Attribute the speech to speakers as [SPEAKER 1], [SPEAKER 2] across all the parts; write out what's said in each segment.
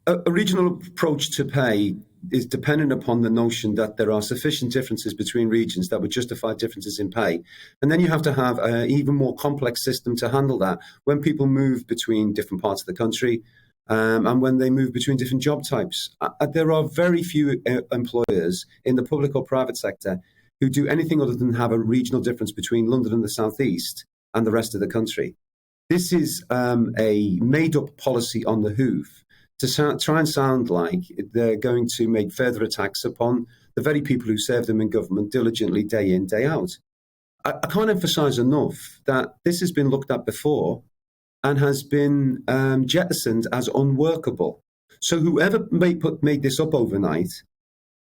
[SPEAKER 1] A regional approach to pay is dependent upon the notion that there are sufficient differences between regions that would justify differences in pay. And then you have to have an even more complex system to handle that when people move between different parts of the country, and when they move between different job types. There are very few employers in the public or private sector who do anything other than have a regional difference between London and the southeast and the rest of the country. This is a made-up policy on the hoof to try and sound like they're going to make further attacks upon the very people who serve them in government diligently day in, day out. I can't emphasise enough that this has been looked at before and has been jettisoned as unworkable. So whoever made this up overnight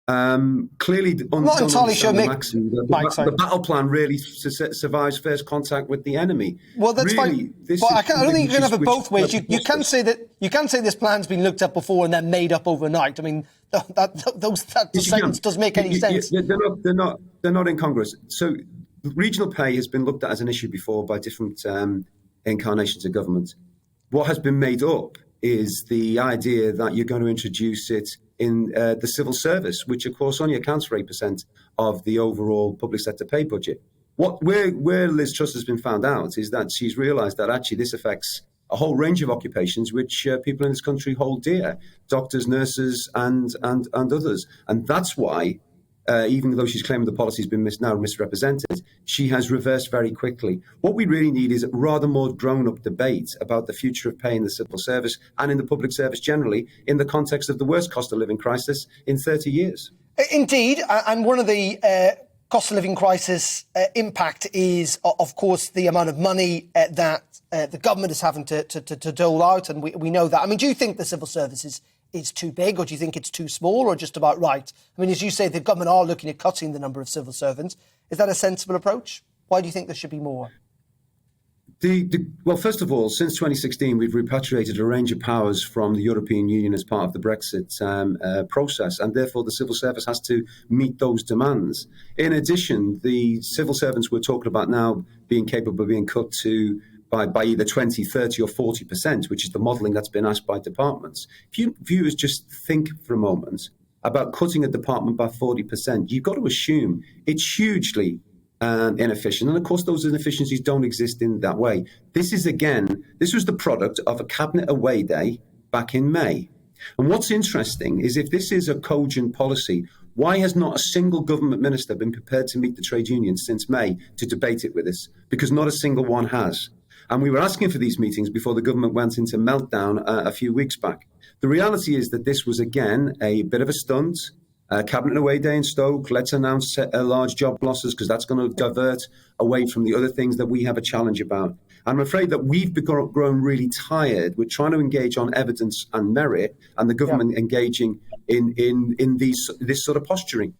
[SPEAKER 1] clearly
[SPEAKER 2] not entirely sure, Mick.
[SPEAKER 1] The battle plan really survives first contact with the enemy.
[SPEAKER 2] Well, that's
[SPEAKER 1] really,
[SPEAKER 2] fine. But I don't think you can have it both ways. You can say this plan's been looked at before and then made up overnight. I mean, that sentence doesn't make any sense.
[SPEAKER 1] They're not incongruous. So regional pay has been looked at as an issue before by different incarnations of government. What has been made up is the idea that you're going to introduce it in the civil service, which of course only accounts for 8% of the overall public sector pay budget. Where Liz Truss has been found out is that she's realised that actually this affects a whole range of occupations which people in this country hold dear: doctors, nurses, and others. And that's why, even though she's claiming the policy's been now misrepresented, she has reversed very quickly. What we really need is a rather more grown-up debate about the future of pay in the civil service and in the public service generally, in the context of the worst cost of living crisis in 30 years.
[SPEAKER 2] Indeed, and one of the cost of living crisis impact is, of course, the amount of money that the government is having to dole out, and we know that. I mean, do you think the civil service is too big, or do you think it's too small, or just about right? I mean, as you say, the government are looking at cutting the number of civil servants. Is that a sensible approach? Why do you think there should be more?
[SPEAKER 1] Well, first of all, since 2016, we've repatriated a range of powers from the European Union as part of the Brexit process, and therefore the civil service has to meet those demands. In addition, the civil servants we're talking about now being capable of being cut to by either 20, 30 or 40%, which is the modelling that's been asked by departments. If viewers just think for a moment about cutting a department by 40%, you've got to assume it's hugely inefficient. And of course, those inefficiencies don't exist in that way. This was the product of a cabinet away day back in May. And what's interesting is if this is a cogent policy, why has not a single government minister been prepared to meet the trade unions since May to debate it with us? Because not a single one has. And we were asking for these meetings before the government went into meltdown a few weeks back. The reality is that this was, again, a bit of a stunt. Cabinet away day in Stoke, let's announce large job losses because that's going to divert away from the other things that we have a challenge about. I'm afraid that we've grown really tired. We're trying to engage on evidence and merit, and the government engaging in this sort of posturing.